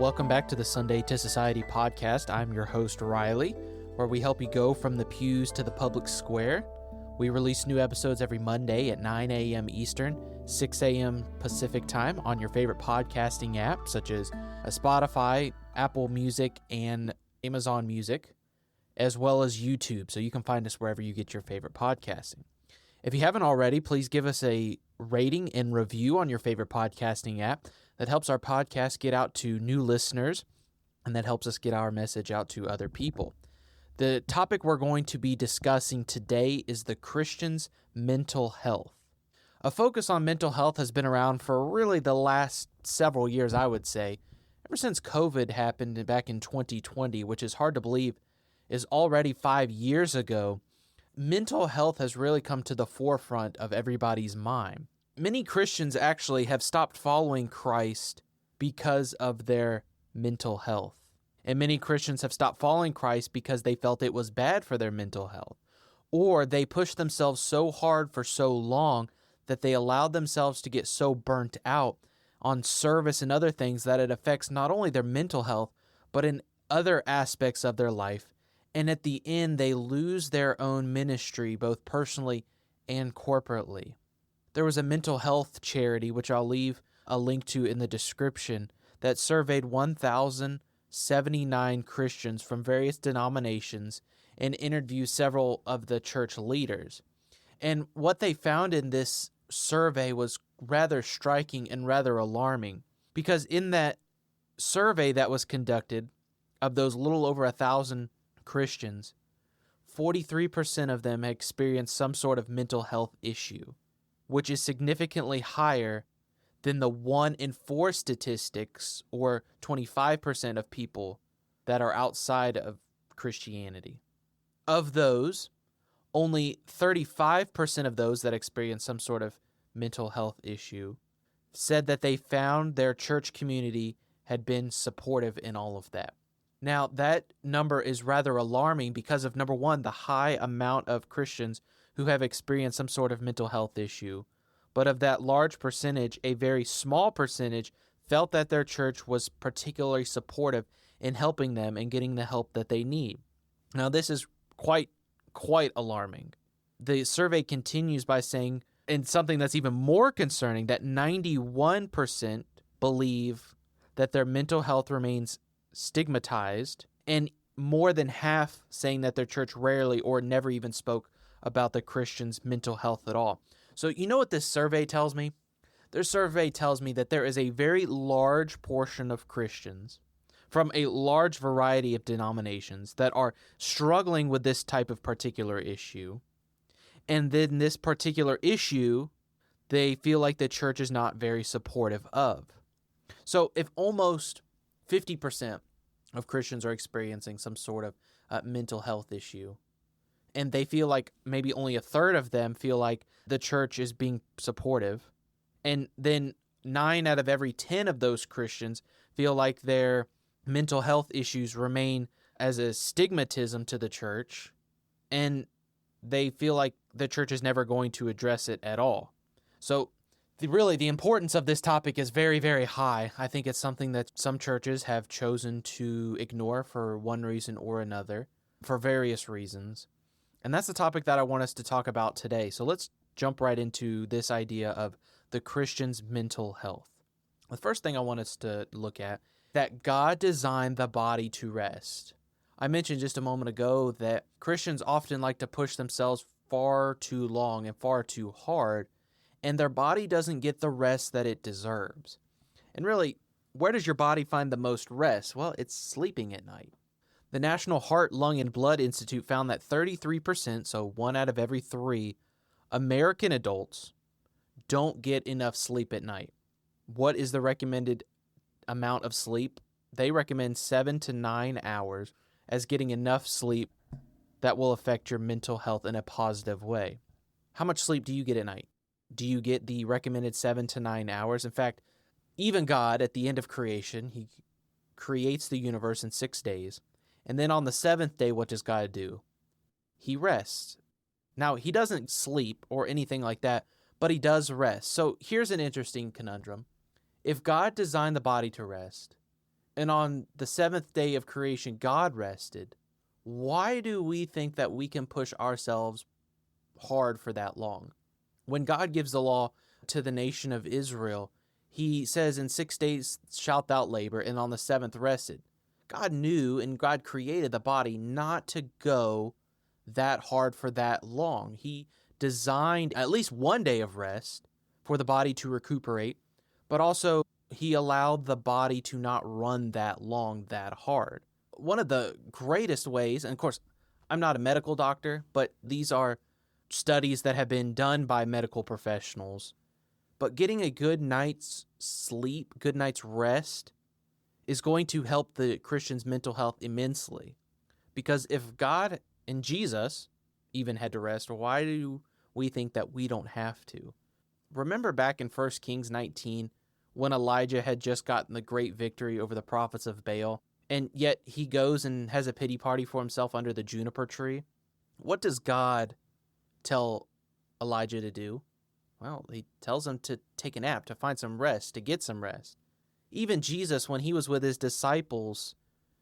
Welcome back to the Sunday to Society podcast. I'm your host, Riley, where we help you go from the pews to the public square. We release new episodes every Monday at 9 a.m. Eastern, 6 a.m. Pacific time on your favorite podcasting app, such as Spotify, Apple Music, and Amazon Music, as well as YouTube, so you can find us wherever you get your favorite podcasting. If you haven't already, please give us a rating and review on your favorite podcasting app. That helps our podcast get out to new listeners, and that helps us get our message out to other people. The topic we're going to be discussing today is the Christian's mental health. A focus on mental health has been around for really the last several years, I would say. Ever since COVID happened back in 2020, which is hard to believe is already 5 years ago, mental health has really come to the forefront of everybody's mind. Many Christians actually have stopped following Christ because of their mental health. And many Christians have stopped following Christ because they felt it was bad for their mental health. Or they pushed themselves so hard for so long that they allowed themselves to get so burnt out on service and other things that it affects not only their mental health, but in other aspects of their life. And at the end, they lose their own ministry, both personally and corporately. There was a mental health charity, which I'll leave a link to in the description, that surveyed 1,079 Christians from various denominations and interviewed several of the church leaders. And what they found in this survey was rather striking and rather alarming, because in that survey that was conducted, of those little over 1,000 Christians, 43% of them experienced some sort of mental health issue, which is significantly higher than the 1 in 4 statistics, or 25% of people that are outside of Christianity. Of those, only 35% of those that experience some sort of mental health issue said that they found their church community had been supportive in all of that. Now, that number is rather alarming because of, number one, the high amount of Christians who have experienced some sort of mental health issue. But of that large percentage, a very small percentage felt that their church was particularly supportive in helping them and getting the help that they need. Now, this is quite alarming. The survey continues by saying, and something that's even more concerning, that 91% believe that their mental health remains stigmatized, and more than half saying that their church rarely or never even spoke about the Christian's mental health at all. So you know what this survey tells me? This survey tells me that there is a very large portion of Christians from a large variety of denominations that are struggling with this type of particular issue. And then this particular issue, they feel like the church is not very supportive of. So if almost 50% of Christians are experiencing some sort of mental health issue, and they feel like maybe only a third of them feel like the church is being supportive, and then 9 out of every 10 of those Christians feel like their mental health issues remain as a stigmatism to the church, and they feel like the church is never going to address it at all. So the importance of this topic is very, very high. I think it's something that some churches have chosen to ignore for one reason or another, for various reasons. And that's the topic that I want us to talk about today. So let's jump right into this idea of the Christian's mental health. The first thing I want us to look at, that God designed the body to rest. I mentioned just a moment ago that Christians often like to push themselves far too long and far too hard, and their body doesn't get the rest that it deserves. And really, where does your body find the most rest? Well, it's sleeping at night. The National Heart, Lung, and Blood Institute found that 33%, so 1 out of every 3, American adults don't get enough sleep at night. What is the recommended amount of sleep? They recommend 7 to 9 hours as getting enough sleep that will affect your mental health in a positive way. How much sleep do you get at night? Do you get the recommended 7 to 9 hours? In fact, even God, at the end of creation, he creates the universe in 6 days. And then on the 7th day, what does God do? He rests. Now, he doesn't sleep or anything like that, but he does rest. So here's an interesting conundrum. If God designed the body to rest, And on the seventh day of creation, God rested. Why do we think that we can push ourselves hard for that long? When God gives the law to the nation of Israel, he says, in 6 days shalt thou labor, and on the seventh rested. God knew and God created the body not to go that hard for that long. He designed at least 1 day of rest for the body to recuperate, but also he allowed the body to not run that long, that hard. One of the greatest ways, and of course, I'm not a medical doctor, but these are studies that have been done by medical professionals. But getting a good night's sleep, good night's rest, is going to help the Christian's mental health immensely. Because if God and Jesus even had to rest, why do we think that we don't have to? Remember back in 1 Kings 19, when Elijah had just gotten the great victory over the prophets of Baal, and yet he goes and has a pity party for himself under the juniper tree? What does God tell Elijah to do? Well, he tells him to take a nap, to find some rest, to get some rest. Even Jesus, when he was with his disciples,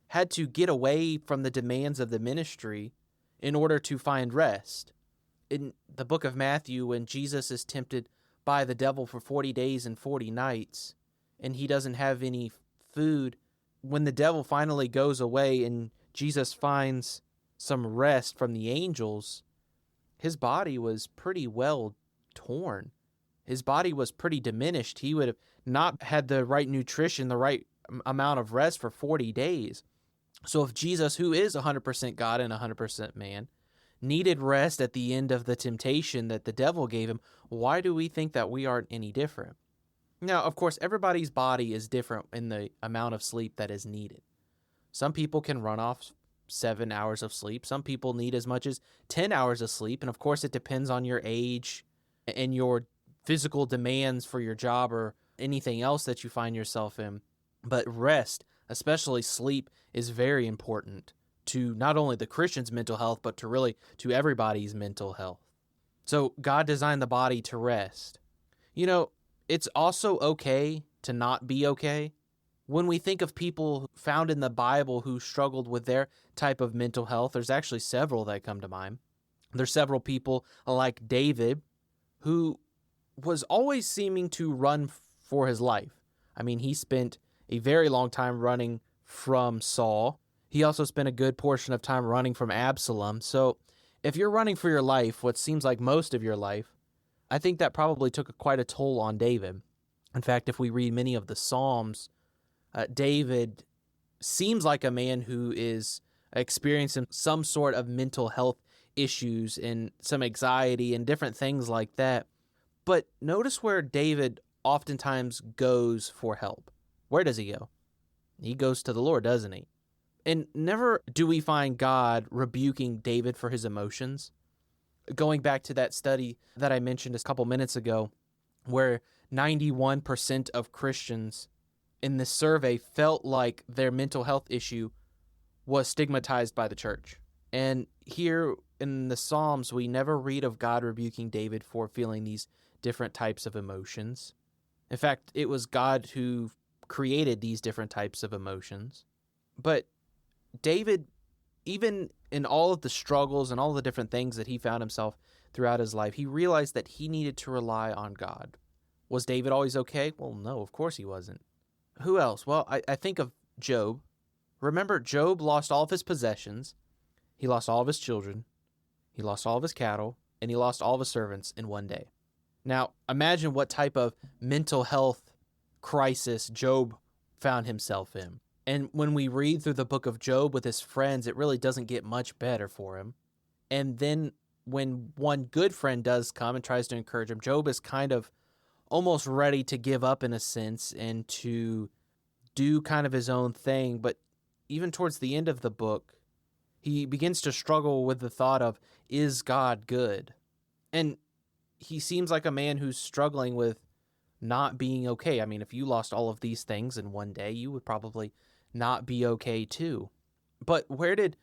had to get away from the demands of the ministry in order to find rest. In the book of Matthew, when Jesus is tempted by the devil for 40 days and 40 nights, and he doesn't have any food, when the devil finally goes away and Jesus finds some rest from the angels, his body was pretty well torn. His body was pretty diminished. He would have not had the right nutrition, the right amount of rest for 40 days. So if Jesus, who is 100% God and 100% man, needed rest at the end of the temptation that the devil gave him, why do we think that we aren't any different? Now, of course, everybody's body is different in the amount of sleep that is needed. Some people can run off 7 hours of sleep. Some people need as much as 10 hours of sleep. And of course, it depends on your age and your physical demands for your job or anything else that you find yourself in. But rest, especially sleep, is very important to not only the Christian's mental health, but to everybody's mental health. So God designed the body to rest. You know, it's also okay to not be okay. When we think of people found in the Bible who struggled with their type of mental health, there's actually several that come to mind. There's several people like David, who was always seeming to run for his life. I mean, he spent a very long time running from Saul. He also spent a good portion of time running from Absalom. So if you're running for your life, what seems like most of your life, I think that probably took quite a toll on David. In fact, if we read many of the Psalms, David seems like a man who is experiencing some sort of mental health issues and some anxiety and different things like that. But notice where David oftentimes goes for help. Where does he go? He goes to the Lord, doesn't he? And never do we find God rebuking David for his emotions. Going back to that study that I mentioned a couple minutes ago, where 91% of Christians in this survey felt like their mental health issue was stigmatized by the church. And here in the Psalms, we never read of God rebuking David for feeling these different types of emotions. In fact, it was God who created these different types of emotions. But David, even in all of the struggles and all the different things that he found himself throughout his life, he realized that he needed to rely on God. Was David always okay? Well, no, of course he wasn't. Who else? Well, I think of Job. Remember, Job lost all of his possessions. He lost all of his children. He lost all of his cattle. And he lost all of his servants in one day. Now, imagine what type of mental health crisis Job found himself in. And when we read through the book of Job with his friends, it really doesn't get much better for him. And then when one good friend does come and tries to encourage him, Job is kind of almost ready to give up in a sense and to do kind of his own thing. But even towards the end of the book, he begins to struggle with the thought of, is God good? And he seems like a man who's struggling with not being okay. I mean, if you lost all of these things in one day, you would probably not be okay too. But where did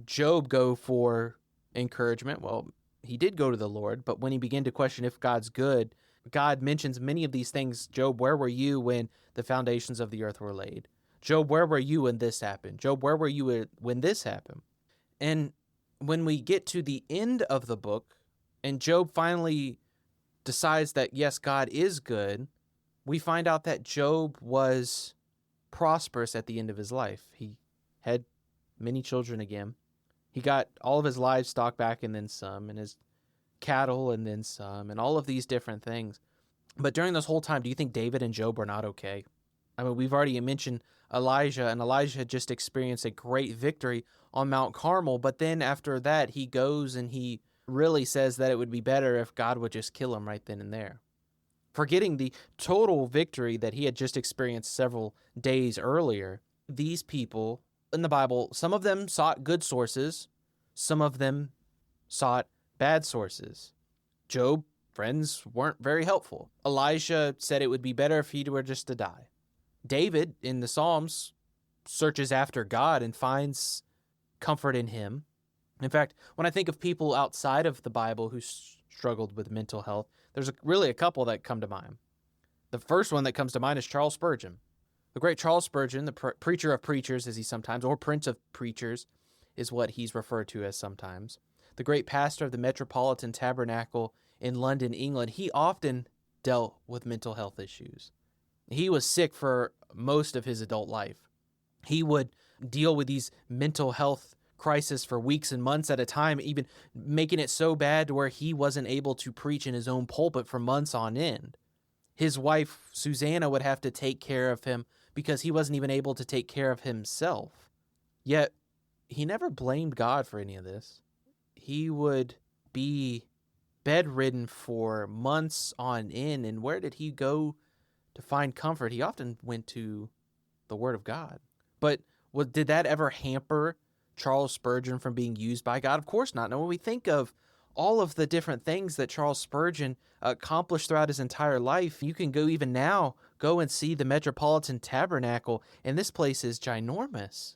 Job go for encouragement? Well, he did go to the Lord, but when he began to question if God's good, God mentions many of these things. Job, where were you when the foundations of the earth were laid? Job, where were you when this happened? Job, where were you when this happened? And when we get to the end of the book, and Job finally decides that, yes, God is good, we find out that Job was prosperous at the end of his life. He had many children again. He got all of his livestock back and then some, and his cattle and then some, and all of these different things. But during this whole time, do you think David and Job were not okay? I mean, we've already mentioned Elijah, and Elijah had just experienced a great victory on Mount Carmel, but then after that, he goes and he really says that it would be better if God would just kill him right then and there, forgetting the total victory that he had just experienced several days earlier. These people in the Bible, some of them sought good sources, some of them sought bad sources. Job, friends weren't very helpful. Elijah said it would be better if he were just to die. David, in the Psalms, searches after God and finds comfort in him. In fact, when I think of people outside of the Bible who struggled with mental health, there's really a couple that come to mind. The first one that comes to mind is Charles Spurgeon. The great Charles Spurgeon, the preacher of preachers, as he sometimes, or prince of preachers, is what he's referred to as sometimes. The great pastor of the Metropolitan Tabernacle in London, England, he often dealt with mental health issues. He was sick for most of his adult life. He would deal with these mental health crisis for weeks and months at a time, even making it so bad to where he wasn't able to preach in his own pulpit for months on end. His wife, Susanna, would have to take care of him because he wasn't even able to take care of himself. Yet, he never blamed God for any of this. He would be bedridden for months on end, and where did he go to find comfort? He often went to the Word of God. But did that ever hamper Charles Spurgeon from being used by God? Of course not. Now, when we think of all of the different things that Charles Spurgeon accomplished throughout his entire life, you can go and see the Metropolitan Tabernacle, and this place is ginormous.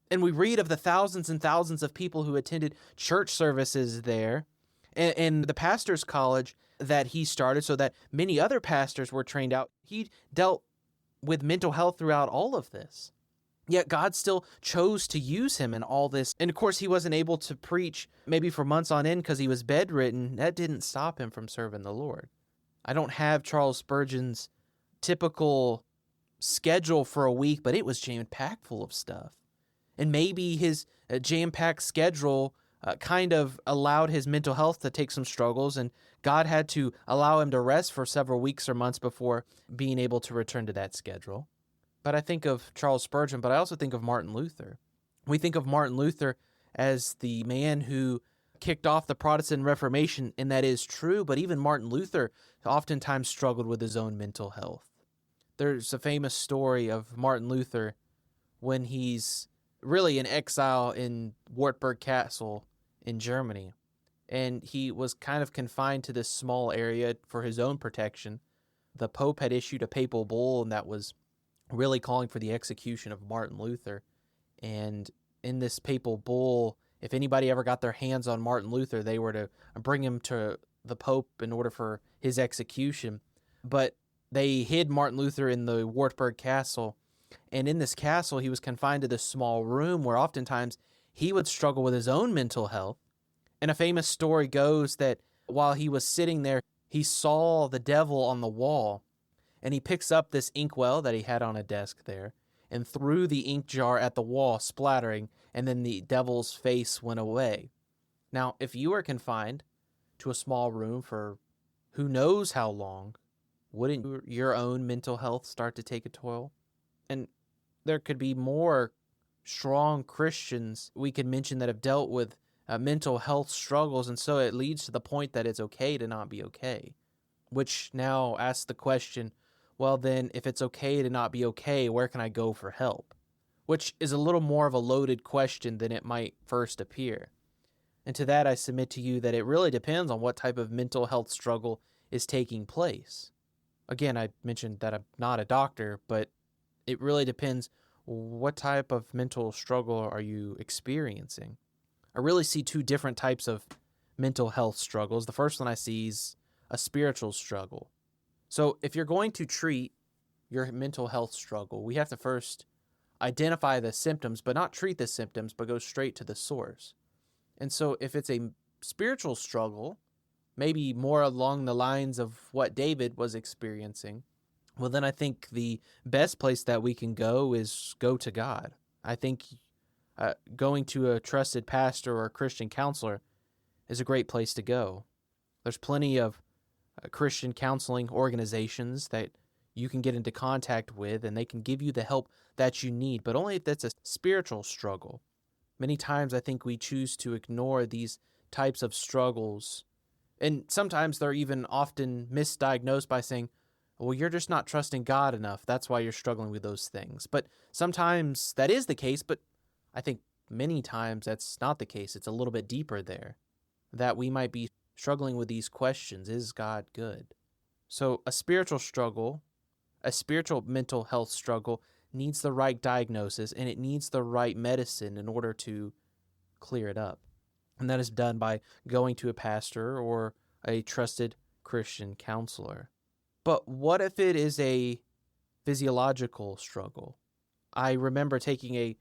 And we read of the thousands and thousands of people who attended church services there, and the pastor's college that he started so that many other pastors were trained out. He dealt with mental health throughout all of this. Yet God still chose to use him in all this. And of course, he wasn't able to preach maybe for months on end because he was bedridden. That didn't stop him from serving the Lord. I don't have Charles Spurgeon's typical schedule for a week, but it was jam-packed full of stuff. And maybe his jam-packed schedule kind of allowed his mental health to take some struggles, and God had to allow him to rest for several weeks or months before being able to return to that schedule. But I think of Charles Spurgeon, but I also think of Martin Luther. We think of Martin Luther as the man who kicked off the Protestant Reformation, and that is true, but even Martin Luther oftentimes struggled with his own mental health. There's a famous story of Martin Luther when he's really in exile in Wartburg Castle in Germany, and he was kind of confined to this small area for his own protection. The Pope had issued a papal bull, and that was really calling for the execution of Martin Luther. And in this papal bull, if anybody ever got their hands on Martin Luther, they were to bring him to the Pope in order for his execution. But they hid Martin Luther in the Wartburg Castle, and in this castle, he was confined to this small room where oftentimes he would struggle with his own mental health. And a famous story goes that while he was sitting there, he saw the devil on the wall, and he picks up this inkwell that he had on a desk there and threw the ink jar at the wall, splattering, and then the devil's face went away. Now, if you were confined to a small room for who knows how long, wouldn't your own mental health start to take a toll? And there could be more strong Christians we could mention that have dealt with mental health struggles, and so it leads to the point that it's okay to not be okay, which now asks the question, well then, if it's okay to not be okay, where can I go for help? Which is a little more of a loaded question than it might first appear. And to that I submit to you that it really depends on what type of mental health struggle is taking place. Again, I mentioned that I'm not a doctor, but it really depends what type of mental struggle are you experiencing. I really see two different types of mental health struggles. The first one I see is a spiritual struggle. So if you're going to treat your mental health struggle, we have to first identify the symptoms, but not treat the symptoms, but go straight to the source. And so if it's a spiritual struggle, maybe more along the lines of what David was experiencing, well, then I think the best place that we can go is go to God. I think going to a trusted pastor or a Christian counselor is a great place to go. There's plenty of Christian counseling organizations that you can get into contact with, and they can give you the help that you need, but only if that's a spiritual struggle. Many times I think we choose to ignore these types of struggles, and sometimes they're even often misdiagnosed by saying, well, you're just not trusting God enough. That's why you're struggling with those things. But sometimes that is the case, but I think many times that's not the case. It's a little bit deeper there, that we might be struggling with these questions. Is God good? So a spiritual struggle, a spiritual mental health struggle, needs the right diagnosis, and it needs the right medicine in order to clear it up. And that is done by going to a pastor or a trusted Christian counselor. But what if it is a physiological struggle? I remember taking a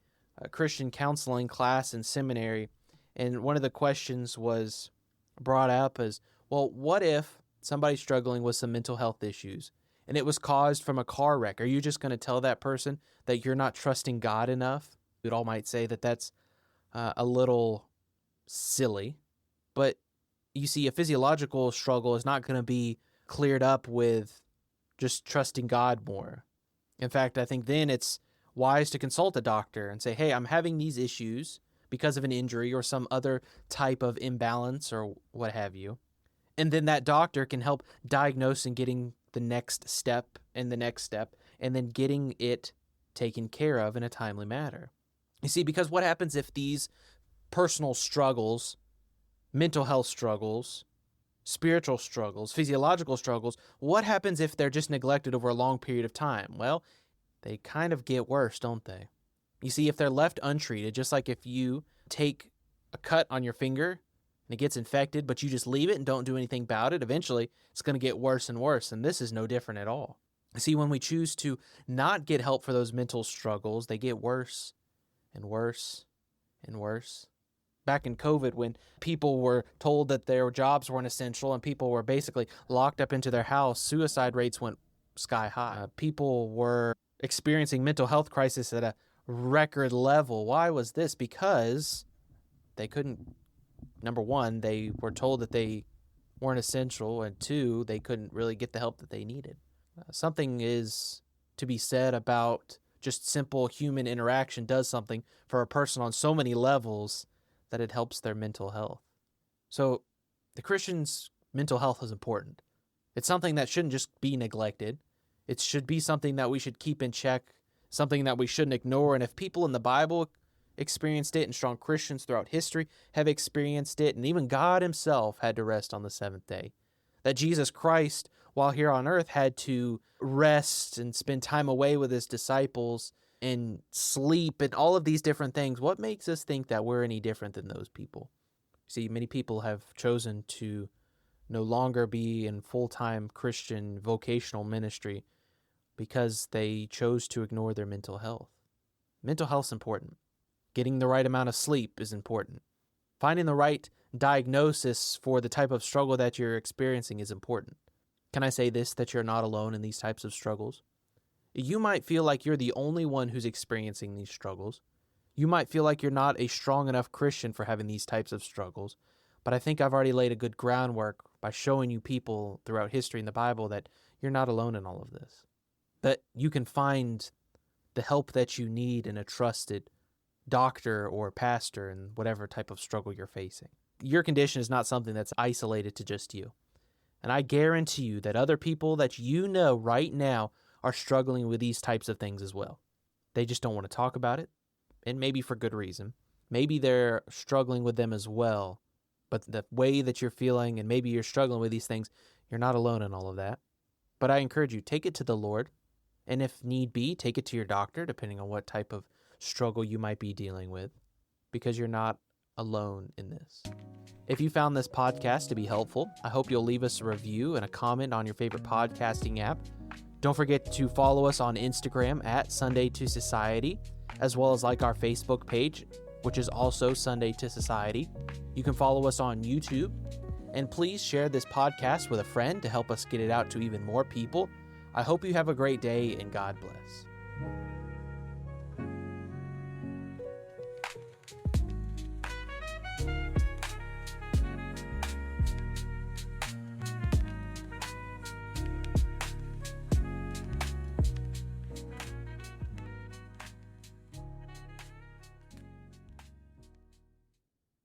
Christian counseling class in seminary, and one of the questions was brought up as, well, what if somebody's struggling with some mental health issues and it was caused from a car wreck? Are you just going to tell that person that you're not trusting God enough? We all might say that that's a little silly, but you see, a physiological struggle is not going to be cleared up with just trusting God more. In fact, I think then it's wise to consult a doctor and say, hey, I'm having these issues because of an injury or some other type of imbalance or what have you. And then that doctor can help diagnose and getting the next step and the next step, and then getting it taken care of in a timely manner. You see, because what happens if these personal struggles, mental health struggles, spiritual struggles, physiological struggles, what happens if they're just neglected over a long period of time? Well, they kind of get worse, don't they? You see, if they're left untreated, just like if you take a cut on your finger and it gets infected, but you just leave it and don't do anything about it, eventually it's going to get worse and worse, and this is no different at all. You see, when we choose to not get help for those mental struggles, they get worse and worse and worse. Back in COVID, when people were told that their jobs weren't essential and people were basically locked up into their house, suicide rates went sky high. People were experiencing mental health crisis at a record level. Why was this? Because they couldn't, number one, they were told that they weren't essential, and two, they couldn't really get the help that they needed. Something is to be said about just simple human interaction does something for a person on so many levels that it helps their mental health. So the Christian's mental health is important. It's something that shouldn't just be neglected. It should be something that we should keep in check, something that we shouldn't ignore. And if people in the Bible experienced it, and strong Christians throughout history have experienced it, and even God himself had to rest on the seventh day, that Jesus Christ, while here on earth, had to rest and spend time away with his disciples and sleep and all of these different things, what makes us think that we're any different than those people? See, many people have chosen to no longer be in full-time Christian vocational ministry because they chose to ignore their mental health. Mental health's important. Getting the right amount of sleep is important. Finding the right diagnosis for the type of struggle that you're experiencing is important. Can I say this, that you're not alone in these types of struggles? You might feel like you're the only one who's experiencing these struggles. You might feel like you're not a strong enough Christian for having these types of struggles, but I think I've already laid a good groundwork by showing you people throughout history in the Bible that you're not alone in all of this, that you can find the help that you need in a trusted doctor or pastor in whatever type of struggle you're facing. Your condition is not something that's isolated to just you. And I guarantee you that other people that you know right now are struggling with these types of things as well. They just don't want to talk about it, and maybe for good reason. Maybe they're struggling with them as well, but the way that you're feeling and maybe you're struggling with these things, you're not alone in all of that. But I encourage you, take it to the Lord, and if need be, take it to your doctor, depending on what type of struggle you might be dealing with, because you're not alone in this. If you found this podcast to be helpful, I hope you'll leave us a review and a comment on your favorite podcasting app. Don't forget to follow us on Instagram at Sunday to Society. as well as like our Facebook page, which is also Sunday to Society. You can follow us on YouTube, and please share this podcast with a friend to help us get it out to even more people. I hope you have a great day, and God bless.